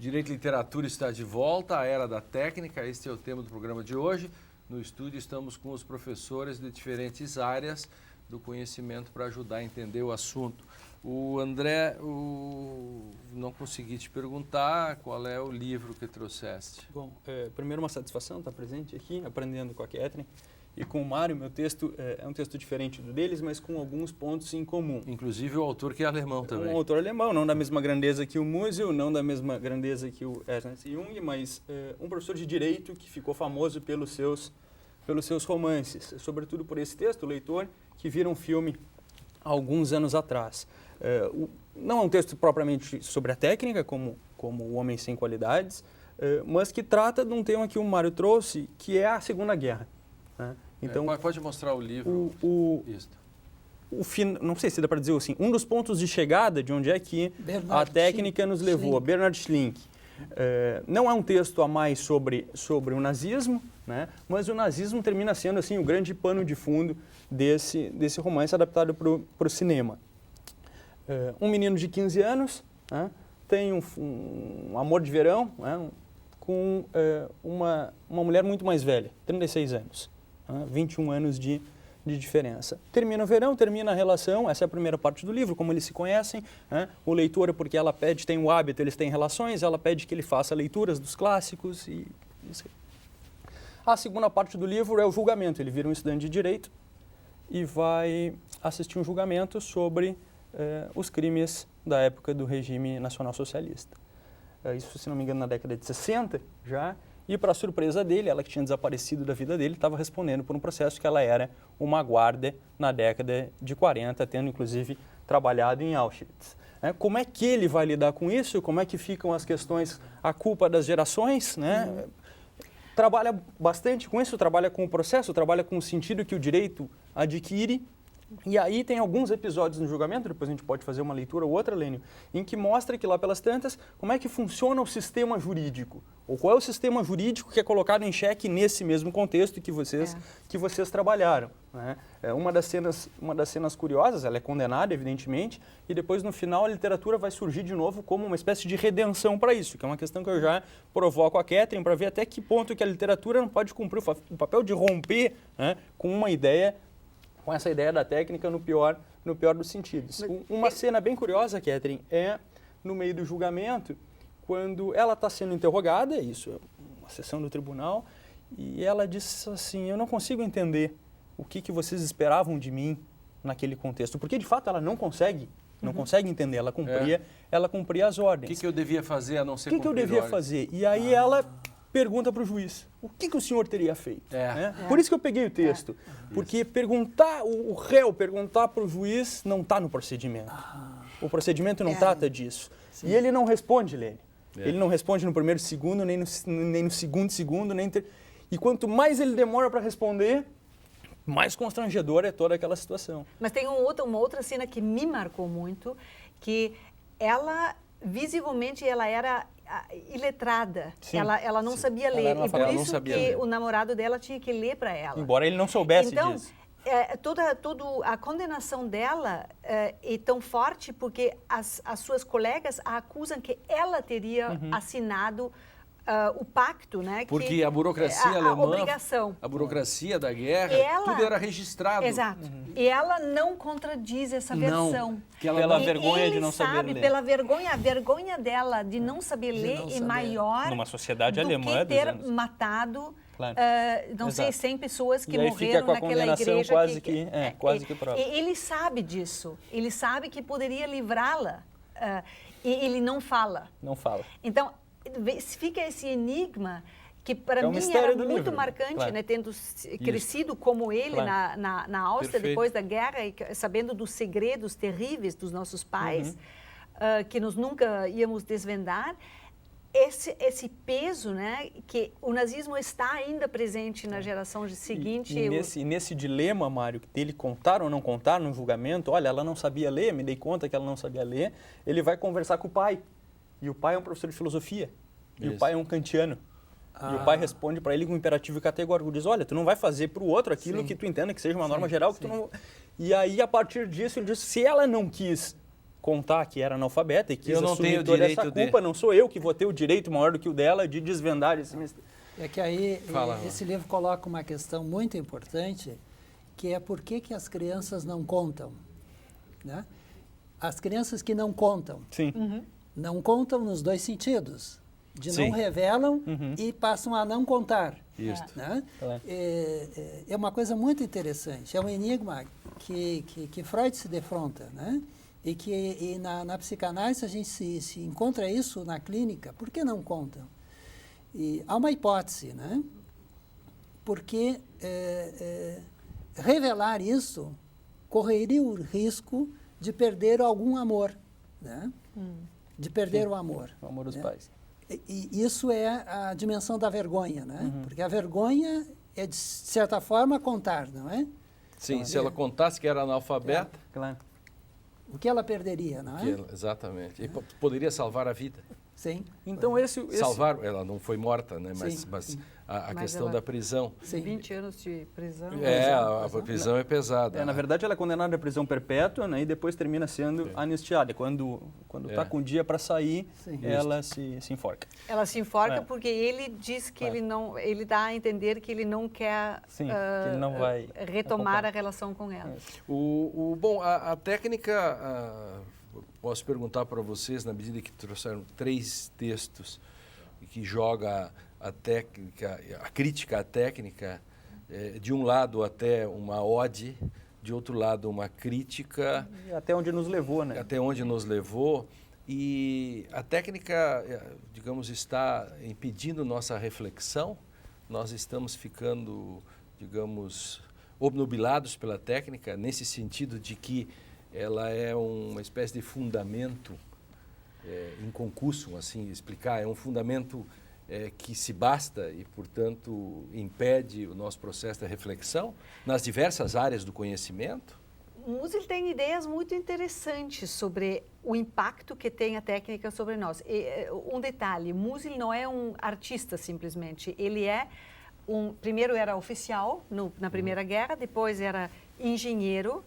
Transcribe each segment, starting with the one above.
Direito e Literatura está de volta, a Era da Técnica, este é o tema do programa de hoje. No estúdio estamos com os professores de diferentes áreas do conhecimento para ajudar a entender o assunto. O André, não consegui te perguntar qual é o livro que trouxeste. Bom, primeiro uma satisfação estar presente aqui, aprendendo com a Catherine. E com o Mário, meu texto é um texto diferente do deles, mas com alguns pontos em comum. Inclusive o autor que é alemão também. Um autor alemão, não da mesma grandeza que o Musil, não da mesma grandeza que o Ernst Jung, mas um professor de direito que ficou famoso pelos seus romances. Sobretudo por esse texto, O Leitor, que vira um filme há alguns anos atrás. Não é um texto propriamente sobre a técnica, como O Homem Sem Qualidades, mas que trata de um tema que o Mário trouxe, que é a Segunda Guerra. Né? Então, pode mostrar o livro. Não sei se dá para dizer assim, um dos pontos de chegada de onde é que a técnica nos levou, Bernhard Schlink. Não é um texto a mais sobre o nazismo, né? Mas o nazismo termina sendo assim o grande pano de fundo desse romance adaptado para o cinema. Um menino de 15 anos, né, tem um amor de verão, né, com uma mulher muito mais velha, 36 anos, 21 anos de diferença. Termina o verão, termina a relação, essa é a primeira parte do livro, como eles se conhecem. Né? O leitor, porque ela pede, tem o hábito, eles têm relações, ela pede que ele faça leituras dos clássicos. A segunda parte do livro é o julgamento. Ele vira um estudante de direito e vai assistir um julgamento sobre os crimes da época do regime nacional-socialista. Isso, se não me engano, na década de 60 já. E, para a surpresa dele, ela que tinha desaparecido da vida dele, estava respondendo por um processo que ela era uma guarda na década de 40, tendo, inclusive, trabalhado em Auschwitz. Como é que ele vai lidar com isso? Como é que ficam as questões, a culpa das gerações? Né? Trabalha bastante com isso, trabalha com o processo, trabalha com o sentido que o direito adquire. E aí tem alguns episódios no julgamento, depois a gente pode fazer uma leitura ou outra, Lênio, em que mostra que lá pelas tantas, como é que funciona o sistema jurídico, ou qual é o sistema jurídico que é colocado em xeque nesse mesmo contexto que vocês trabalharam. Né? Uma das cenas curiosas, ela é condenada, evidentemente, e depois no final a literatura vai surgir de novo como uma espécie de redenção para isso, que é uma questão que eu já provoco a Catherine para ver até que ponto que a literatura não pode cumprir o papel de romper, né, com uma ideia, com essa ideia da técnica no pior dos sentidos. Uma cena bem curiosa, Catherine, é no meio do julgamento, quando ela está sendo interrogada, isso é uma sessão do tribunal, e ela diz assim, eu não consigo entender o que vocês esperavam de mim naquele contexto, porque de fato ela não consegue entender, ela cumpria as ordens. O que eu devia fazer a não ser cumprir ordens? O que eu devia fazer? E aí ela pergunta para o juiz, o que o senhor teria feito? Por isso que eu peguei o texto, porque o réu perguntar para o juiz não está no procedimento. O procedimento não trata disso. Sim. E ele não responde, Lênio. Ele não responde no primeiro segundo, nem no segundo, e quanto mais ele demora para responder, mais constrangedora é toda aquela situação. Mas tem uma outra cena que me marcou muito, que ela, visivelmente, ela era iletrada. Ela não sabia ler. E por isso que o namorado dela tinha que ler para ela. Embora ele não soubesse disso. Toda a condenação dela é tão forte porque as suas colegas a acusam que ela teria assinado o pacto, né? Porque a burocracia alemã, a obrigação. A burocracia da guerra, tudo era registrado. Exato. E ela não contradiz essa versão. Pela vergonha de não saber ler. Pela vergonha, a vergonha dela de não saber ler é maior numa sociedade alemã do que ter matado, claro. Não sei, 100 pessoas que morreram fica com naquela igreja. Quase que própria. Ele sabe disso. Ele sabe que poderia livrá-la. E ele não fala. Não fala. Então, fica esse enigma que para mim era muito marcante, claro. Né, tendo crescido como ele, claro. na Áustria, perfeito. Depois da guerra, e sabendo dos segredos terríveis dos nossos pais, que nós nunca íamos desvendar. Esse peso, né, que o nazismo está ainda presente na geração seguinte. E nesse dilema, Mário, dele contar ou não contar no julgamento, olha, ela não sabia ler, me dei conta que ela não sabia ler, ele vai conversar com o pai. E o pai é um professor de filosofia. E o pai é um kantiano. E o pai responde para ele com um imperativo categórico. Diz, olha, tu não vai fazer para o outro aquilo que tu entenda que seja uma norma geral. Que tu não... E aí, a partir disso, ele diz, se ela não quis contar que era analfabeta e quis eu não assumir tenho toda direito essa culpa, não sou eu que vou ter o direito maior do que o dela de desvendar esse mistério. É que aí esse livro coloca uma questão muito importante, que é por que as crianças não contam, né? As crianças que não contam, Sim. Não contam nos dois sentidos, de Sim. não revelam e passam a não contar. Isso. Né? É uma coisa muito interessante, é um enigma que Freud se defronta, né? E na psicanálise a gente se encontra isso na clínica. Por que não contam? E há uma hipótese, né? Porque revelar isso correria o risco de perder algum amor, né? De perder o amor. O amor dos né? pais. E isso é a dimensão da vergonha, né? Porque a vergonha é, de certa forma, contar, não é? Sim, Então, se ela contasse que era analfabeta, Claro. O que ela perderia, não é? exatamente. E poderia salvar a vida. Sim. Então esse Salvar, ela não foi morta, né? Mas, Sim, mas sim. a Mas questão ela- da prisão. Sim. 20 anos de prisão. A prisão é pesada. na verdade, ela é condenada à prisão perpétua, né, e depois termina sendo anistiada. Quando está com o dia para sair, Sim. ela se enforca. Ela se enforca É. porque ele diz que É. ele dá a entender que ele não quer Sim, que ele não vai retomar acompanhar. a relação com ela. Bom, a técnica, posso perguntar para vocês, na medida que trouxeram 3 textos que joga a técnica, a crítica à técnica, de um lado até uma ode, de outro lado uma crítica, E até onde nos levou, né? até onde nos levou. E a técnica, digamos, está impedindo nossa reflexão. Nós estamos ficando, digamos, obnubilados pela técnica, nesse sentido de que ela é uma espécie de fundamento inconcurso, assim explicar, é um fundamento que se basta e, portanto, impede o nosso processo de reflexão nas diversas áreas do conhecimento. Musil tem ideias muito interessantes sobre o impacto que tem a técnica sobre nós. Um detalhe, Musil não é um artista simplesmente, ele primeiro era oficial na Primeira Guerra, depois era engenheiro,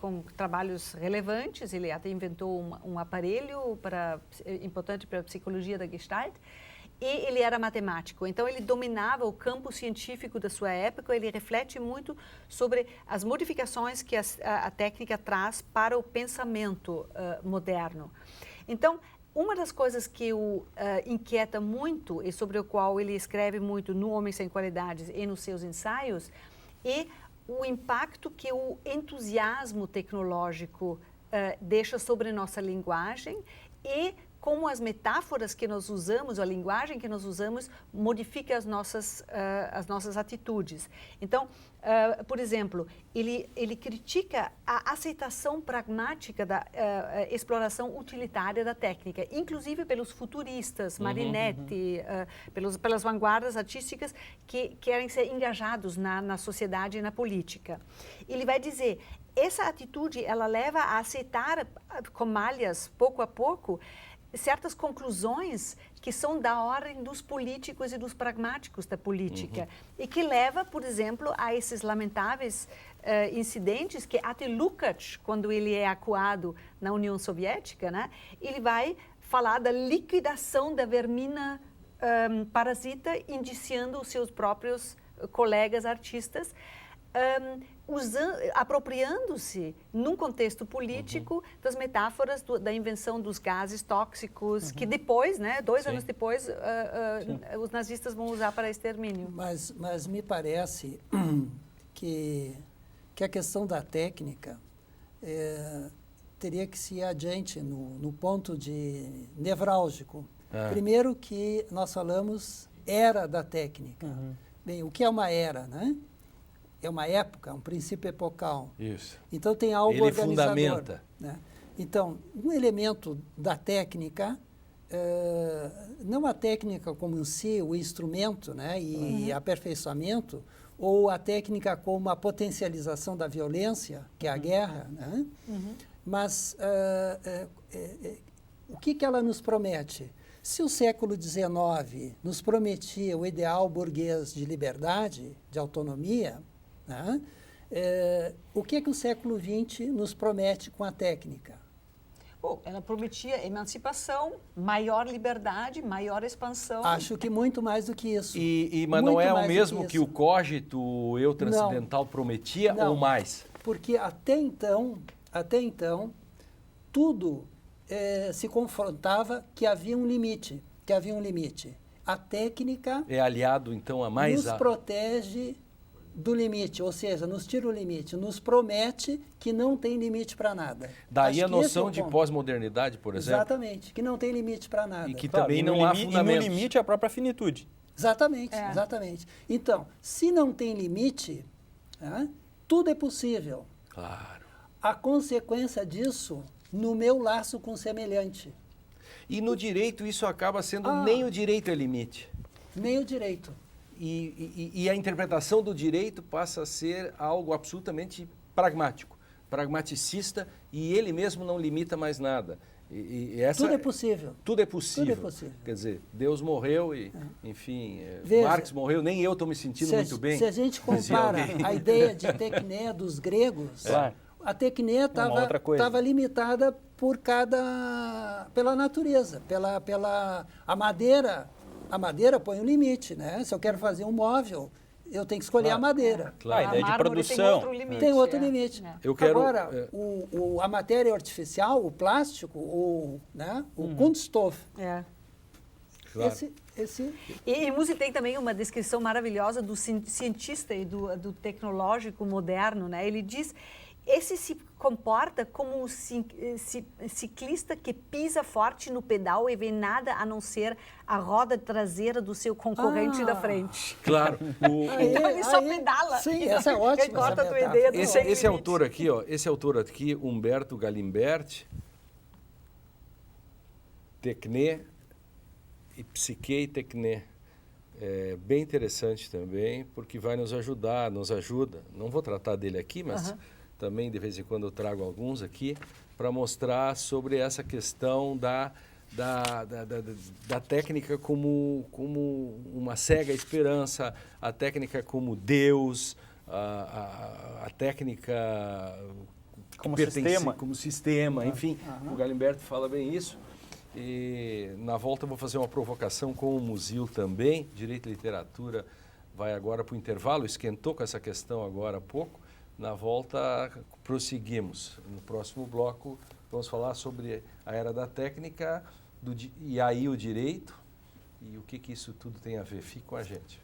com trabalhos relevantes, ele até inventou um aparelho importante para a psicologia da Gestalt, e ele era matemático, então ele dominava o campo científico da sua época, ele reflete muito sobre as modificações que a técnica traz para o pensamento moderno. Então, uma das coisas que o inquieta muito e sobre o qual ele escreve muito no Homem Sem Qualidades e nos seus ensaios é o impacto que o entusiasmo tecnológico deixa sobre nossa linguagem e como as metáforas que nós usamos, a linguagem que nós usamos, modifica as nossas atitudes. Então, por exemplo, ele critica a aceitação pragmática da exploração utilitária da técnica, inclusive pelos futuristas, Marinetti, pelas vanguardas artísticas que querem ser engajados na sociedade e na política. Ele vai dizer, essa atitude, ela leva a aceitar com malhas, pouco a pouco, certas conclusões que são da ordem dos políticos e dos pragmáticos da política e que leva, por exemplo, a esses lamentáveis incidentes que até Lukács, quando ele é acuado na União Soviética, né, ele vai falar da liquidação da vermina parasita, indiciando os seus próprios colegas artistas, apropriando-se, num contexto político, das metáforas da invenção dos gases tóxicos, que depois, né, 2 anos depois, os nazistas vão usar para extermínio. Mas me parece que a questão da técnica teria que se ir adiante no ponto de nevrálgico. Primeiro que nós falamos era da técnica. Bem, o que é uma era, né? É uma época, um princípio epocal. Isso. Então tem algo Ele organizador. fundamenta. Né? Então, um elemento da técnica, não a técnica como em si, o instrumento, né, e aperfeiçoamento, ou a técnica como a potencialização da violência, que é a guerra, né? Mas o que ela nos promete? Se o século XIX nos prometia o ideal burguês de liberdade, de autonomia, né, o que o século XX nos promete com a técnica? Bom, ela prometia emancipação, maior liberdade, maior expansão. Acho que muito mais do que isso. Mas não é o mesmo que o cogito, o eu transcendental prometia, não, ou mais? Porque até então, tudo se confrontava que havia um limite, A técnica é aliado, então, a mais nos protege do limite, ou seja, nos tira o limite, nos promete que não tem limite para nada. Daí a noção de pós-modernidade, por exemplo. Exatamente, que não tem limite para nada. E que também não há fundamentos. E no limite é a própria finitude. Exatamente. Então, se não tem limite, tudo é possível. Claro. A consequência disso, no meu laço com o semelhante. E no direito isso acaba sendo nem o direito é limite. Nem o direito. E a interpretação do direito passa a ser algo absolutamente pragmático, pragmaticista, e ele mesmo não limita mais nada. Tudo é possível. Tudo é possível. Quer dizer, Deus morreu e, enfim, Marx morreu, nem eu estou me sentindo muito bem. Se a gente compara a ideia de tecné dos gregos, a tecné estava limitada pela natureza, a madeira. A madeira põe um limite, né? Se eu quero fazer um móvel, eu tenho que escolher a madeira. A ideia de produção. Tem outro limite. Agora, a matéria artificial, o plástico, o Kunststoff. Claro. E Muse tem também uma descrição maravilhosa do cientista e do tecnológico moderno, né? Ele diz: esse se comporta como um ciclista que pisa forte no pedal e vê nada a não ser a roda traseira do seu concorrente da frente. Claro. Então ele só pedala. Sim, essa é ótima. Ele corta a tua ideia do esse autor aqui, Humberto Galimberti, Tecné e Psique e Tecné. É bem interessante também, porque vai nos ajuda. Não vou tratar dele aqui, mas também de vez em quando eu trago alguns aqui para mostrar sobre essa questão da técnica como uma cega esperança, a técnica como Deus, a técnica como sistema, enfim. O Galimberti fala bem isso. E na volta eu vou fazer uma provocação com o Musil também. Direito e Literatura vai agora para o intervalo, esquentou com essa questão agora há pouco. Na volta, prosseguimos. No próximo bloco, vamos falar sobre a era da técnica e aí o direito e o que isso tudo tem a ver. Fique com a gente.